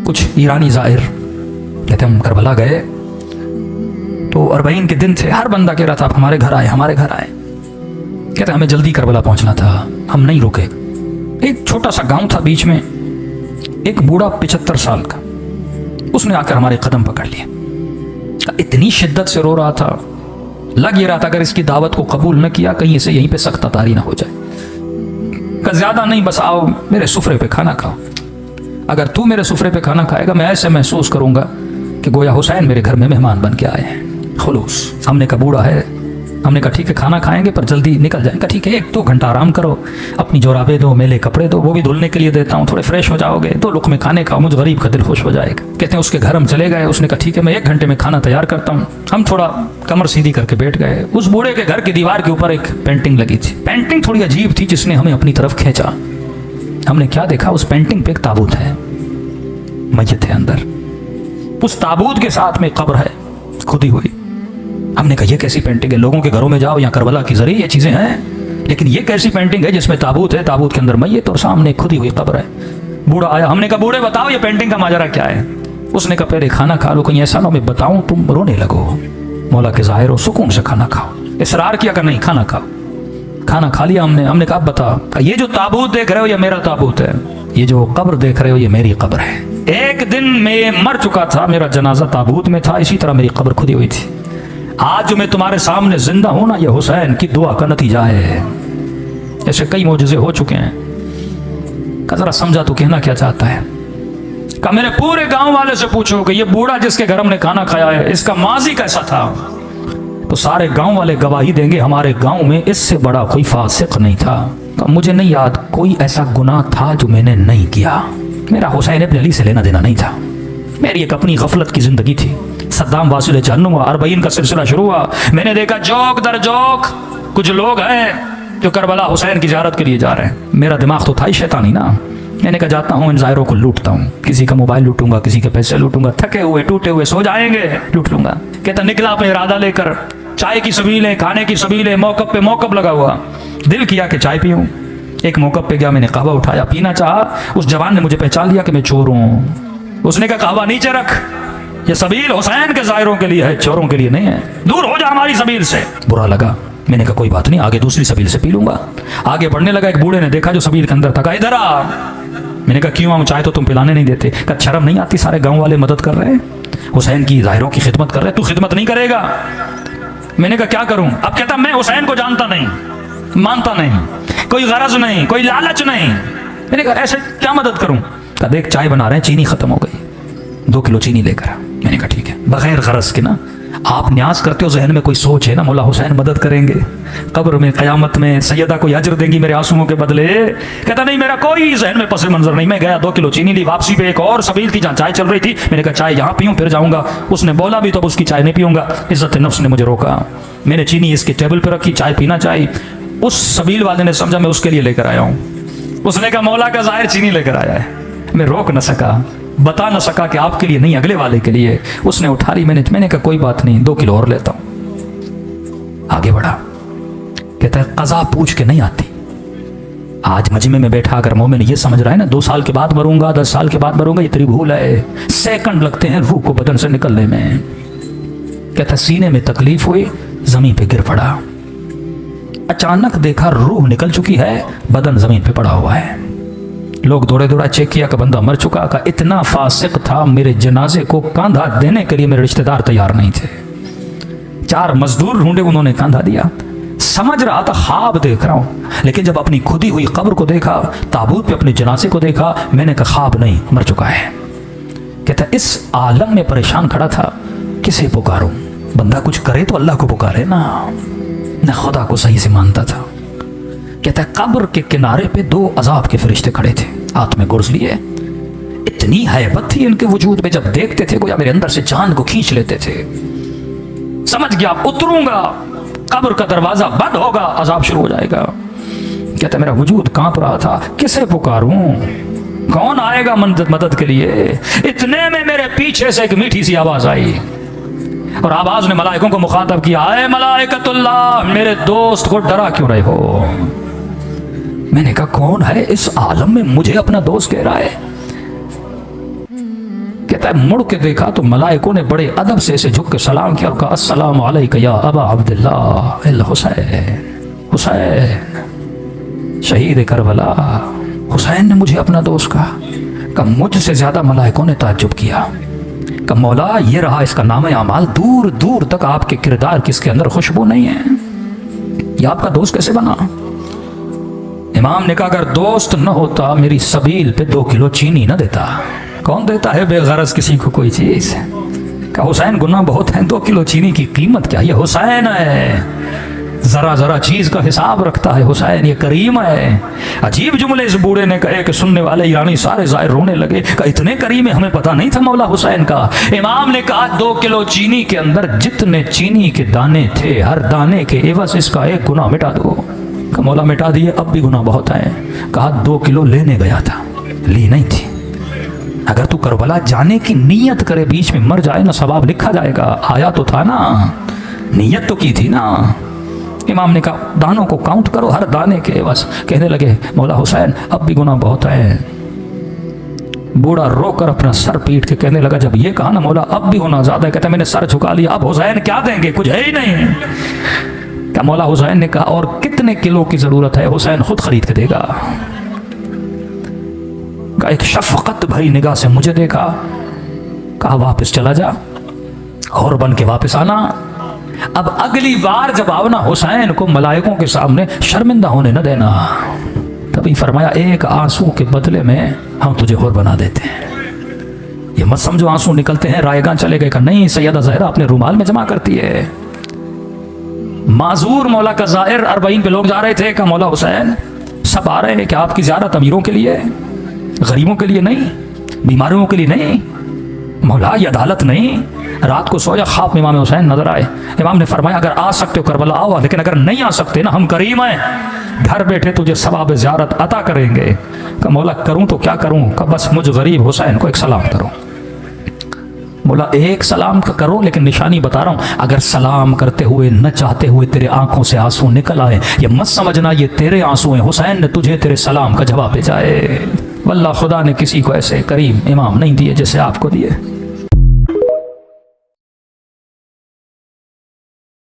कुछ ईरानी ज़ाहिर कहते हम करबला गए तो 40 के दिन थे, हर बंदा कह रहा था आप हमारे घर आए, हमारे घर आए। कहते हमें जल्दी करबला पहुंचना था, हम नहीं रुके। एक छोटा सा गांव था बीच में, एक बूढ़ा 75 साल का, उसने आकर हमारे कदम पकड़ लिए। इतनी शिद्दत से रो रहा था, लग ये रहा था अगर इसकी दावत को कबूल न किया कहीं इसे यहीं पे सख्त तारी ना हो जाए। ज्यादा नहीं, बस आओ मेरे सुफरे पे खाना खाओ, अगर तू मेरे सुफरे पे खाना खाएगा मैं ऐसे महसूस करूंगा कि गोया हुसैन मेरे घर में मेहमान बन के आए हैं। खुलूस। हमने कहा बूढ़ा है, हमने कहा ठीक है खाना खाएंगे पर जल्दी निकल जाएंगे। ठीक है 1-2 घंटा आराम करो, अपनी जोराबे दो, मेले कपड़े दो, वो भी धुलने के लिए देता हूँ, थोड़े फ्रेश हो जाओगे, 2 लुक़मे खाने खाओ, मुझ गरीब का दिल खुश हो जाएगा। कहते हैं उसके घर हम चले गए, उसने कहा ठीक है मैं 1 घंटे में खाना तैयार करता हूँ। हम थोड़ा कमर सीधी करके बैठ गए। उस बूढ़े के घर की दीवार के ऊपर एक पेंटिंग लगी थी। पेंटिंग थोड़ी अजीब थी जिसने हमें अपनी तरफ खींचा। हमने क्या देखा, उस पेंटिंग पे एक ताबूत है, मस्जिद है अंदर, उस ताबूत के साथ में कब्र है खुदी हुई। हमने कहा ये कैसी पेंटिंग है, लोगों के घरों में जाओ या करबला की जरिए ये चीजें हैं, लेकिन ये कैसी पेंटिंग है जिसमें ताबूत है, ताबूत के अंदर मैयत और सामने खुदी हुई कब्र है। बूढ़ा आया, हमने कहा बूढ़े बताओ ये पेंटिंग का माजरा क्या है। उसने कहा पहले खाना खा लो, कहीं ऐसा ना मैं बताऊं तुम रोने लगो। मौला के जाहिर हो, सुकून से खाना खाओ। इसरार किया कर नहीं खाना खाओ। खाना खा लिया हमने कहा बताओ ये जो ताबूत देख रहे हो ये मेरा ताबूत है, ये जो कब्र देख रहे हो ये मेरी कब्र है। एक दिन मैं मर चुका था, मेरा जनाजा ताबूत में था, इसी तरह मेरी कब्र खुदी हुई थी। आज जो मैं तुम्हारे सामने जिंदा हूं ना, ये हुसैन की दुआ का नतीजा है। ऐसे कई मौजज़े हो चुके हैं। का जरा समझा तो कहना क्या चाहता है। का मेरे पूरे गांव वाले से पूछो कि ये बूढ़ा जिसके घर हमने खाना खाया है इसका माजी कैसा था, तो सारे गांव वाले गवाही देंगे हमारे गांव में इससे बड़ा कोई फासिक नहीं था। तो मुझे नहीं याद कोई ऐसा गुनाह था जो मैंने नहीं किया। मेरा हुसैन इब्न अली से लेना देना नहीं था, मेरी एक अपनी गफलत की जिंदगी थी। सद्दाम वासिल जहन्नुम हुआ, 40 का सिलसिला शुरू हुआ। मैंने देखा जोक दर जोक कुछ लोग हैं जो करबला हुसैन की ज़ियारत के लिए जा रहे हैं। मेरा दिमाग तो था ही शैतानी ना। मैंने कहा जाता हूँ इन ज़ायरों को लूटता हूँ, किसी का मोबाइल लूटूंगा, किसी के पैसे लूटूंगा, थके हुए टूटे हुए सो जाएंगे, लूट लूंगा। कहता निकला अपने इरादा लेकर, चाय की सबीलें, खाने की सबीलें, मौकब पे मौकब लगा हुआ। दिल किया कि चाय पीऊँ। एक मौकब पे गया, मैंने कहवा उठाया, पीना चाहा। उस जवान ने मुझे पहचान लिया कि मैं चोर हूँ। उसने कहा कहवा नीचे रख, ये सबील हुसैन के ज़ायरों के लिए है, चोरों के लिए नहीं है, दूर हो जा हमारी सबील से। बुरा लगा, मैंने कहा कोई बात नहीं, आगे दूसरी सबील से पी लूंगा। आगे बढ़ने लगा, एक बूढ़े ने देखा जो सबील के अंदर था, कहा इधर आ। मैंने कहा क्यों आऊं, चाहे तो तुम पिलाने नहीं देते। कहा शर्म नहीं आती, सारे गांव वाले मदद कर रहे हैं, हुसैन की ज़ायरों की खिदमत कर रहे हैं, तू खिदमत नहीं करेगा। मैंने कहा क्या करूं। अब कहता मैं हुसैन को जानता नहीं, मानता नहीं, कोई गरज नहीं, कोई लालच नहीं। मैंने कहा ऐसे क्या मदद करूं। कहा देख चाय बना रहे हैं, चीनी खत्म हो गई, 2 किलो चीनी लेकर आ। मैंने कहा ठीक है, बगैर गरज के ना, आप न्याज करते हो, जहन में कोई सोच है ना मौला हुसैन मदद करेंगे, कब्र में क़यामत में सैयदा कोई अजर देंगी मेरे आंसुओं के बदले। कहता नहीं मेरा कोई जहन में पस मंजर नहीं। मैं गया 2 किलो चीनी ली, वापसी पे एक और सबील थी जहाँ चाय चल रही थी। मैंने कहा चाय यहाँ पीऊँ फिर जाऊँगा। उसने बोला भी तो उसकी चाय नहीं पीऊँगा, इज्जत नफ्स ने मुझे रोका। मैंने चीनी इसके टेबल पर रखी, चाय पीना चाहिए। उस सबील वाले ने समझा मैं उसके लिए लेकर आया हूँ। उसने कहा मौला का ज़ाहिर चीनी लेकर आया है। मैं रोक न सका, बता न सका कि आपके लिए नहीं अगले वाले के लिए। उसने उठा ली, मैंने कहा कोई बात नहीं, 2 किलो और लेता हूं। आगे बढ़ा, कहता है कज़ा पूछ के नहीं आती। आज मजमे में बैठा अगर मोमिन ये समझ रहा है ना 2 साल के बाद मरूंगा, 10 साल के बाद मरूंगा, ये तेरी भूल है। सेकंड लगते हैं रूह को बदन से निकलने में। कहता सीने में तकलीफ हुई, जमीन पे गिर पड़ा, अचानक देखा रूह निकल चुकी है, बदन जमीन पे पड़ा हुआ है। लोग दौड़े दौड़ा चेक किया कि बंदा मर चुका। का इतना फासिक था, मेरे जनाजे को कांधा देने के लिए मेरे रिश्तेदार तैयार नहीं थे। 4 मजदूर ढूंढे, उन्होंने कांधा दिया। समझ रहा था ख्वाब देख रहा हूं, लेकिन जब अपनी खुदी हुई कब्र को देखा, ताबूत पे अपने जनाजे को देखा, मैंने कहा ख्वाब नहीं, मर चुका है। कहता इस आलम में परेशान खड़ा था, किसे पुकारूं। बंदा कुछ करे तो अल्लाह को पुकारे ना, न खुदा को सही से मानता था। कहता है कब्र के किनारे पे 2 अजाब के फरिश्ते खड़े थे, हाथ में गुर्ज लिए। इतनी हैबत थी इनके वजूद में, जब देखते थे गोया मेरे अंदर से जान को खींच लेते थे। समझ गया उतरूंगा, कब्र का दरवाजा बंद होगा, अजाब शुरू हो जाएगा। कहता मेरा वजूद कांप रहा था, किसे पुकारूं, कौन आएगा मदद के लिए। इतने में मेरे पीछे से एक मीठी सी आवाज आई और आवाज ने मलाइकों को मुखातब किया, आए मलाइकतुल्लाह, मेरे दोस्त को डरा क्यों रहे हो। मैंने कहा कौन है इस आलम में मुझे अपना दोस्त कह रहा है। कहता है मुड़ के देखा तो मलाइकों ने बड़े अदब से ऐसे झुक के सलाम किया और कहा अस्सलाम अलैका या अबा अब्दुल्लाह अल हुसैन। हुसैन शहीद करबला। हुसैन ने मुझे अपना दोस्त कहा मुझसे ज्यादा मलाइकों ने ताज्जुब किया। कहा मौला ये रहा इसका नाम अमाल, दूर दूर तक आपके किरदार की इसके अंदर खुशबू नहीं है, ये आपका दोस्त कैसे बना? इमाम ने कहा अगर दोस्त न होता मेरी सबील पे 2 किलो चीनी न देता। कौन देता है बेगरज किसी को कोई चीज? कहा हुसैन गुनाह बहुत है, 2 किलो चीनी की कीमत क्या? ये हुसैन है, जरा जरा चीज का हिसाब रखता है हुसैन, ये करीम है। अजीब जुमले इस बूढ़े ने कहे कि सुनने वाले ईरानी सारे जाहिर रोने लगे। कहा इतने करीम है, हमें पता नहीं था मौला हुसैन का। इमाम ने कहा 2 किलो चीनी के अंदर जितने चीनी के दाने थे, हर दाने के एवज इसका 1 गुनाह मिटा दो। कहा मौला मिटा दिए, अब भी गुनाह बहुत है। कहा 2 किलो लेने गया था, ली नहीं थी। अगर तू करबला जाने की नीयत करे, बीच में मर जाए ना, सवाब लिखा जाएगा। आया तो था ना, नीयत तो की थी ना। इमाम ने कहा दानों को काउंट करो, हर दाने के बस। कहने लगे मौला हुसैन अब भी गुनाह बहुत है। बूढ़ा रोकर अपना सर पीट के कहने लगा जब ये कहा ना मौला अब भी गुनाह ज्यादा है, कहता मैंने सर झुका लिया, अब हुसैन क्या देंगे, कुछ है ही नहीं। क्या मौला हुसैन ने कहा और कितने किलो की जरूरत है? हुसैन खुद खरीद के देगा। एक शफकत भरी निगाह से मुझे देखा, कहा वापस चला जा और बन के वापस आना। अब अगली बार जब आओ ना हुसैन को मलाइकों के सामने शर्मिंदा होने न देना। तभी फरमाया 1 आंसू के बदले में हम तुझे और बना देते हैं। ये मत समझो आंसू निकलते हैं रायगां चले गए का, नहीं, सैयदा ज़हरा अपने रुमाल में जमा करती है। माजूर मौला का ज़ाहिर 40 पे लोग जा रहे थे, कहा मौला हुसैन सब आ रहे हैं, क्या आपकी ज़ियारत अमीरों के लिए, गरीबों के लिए नहीं, बीमारियों के लिए नहीं? मौला ये अदालत नहीं। रात को सोया, ख्वाब में इमाम हुसैन नजर आए। इमाम ने फरमाया अगर आ सकते हो करबला आओ, लेकिन अगर नहीं आ सकते ना, हम करीम हैं, घर बैठे तुझे सवाब ज़ियारत अता करेंगे। कहा मौला करूं तो क्या करूं? कहा बस मुझ गरीब हुसैन को एक सलाम करो। बोला 1 सलाम करो, लेकिन निशानी बता रहा हूं, अगर सलाम करते हुए न चाहते हुए तेरे आंखों से आंसू निकल आए, ये मत समझना ये तेरे आंसू हैं, हुसैन ने तुझे तेरे सलाम का जवाब भेजा है। वल्लाह खुदा ने किसी को ऐसे करीम इमाम नहीं दिए जैसे आपको दिए।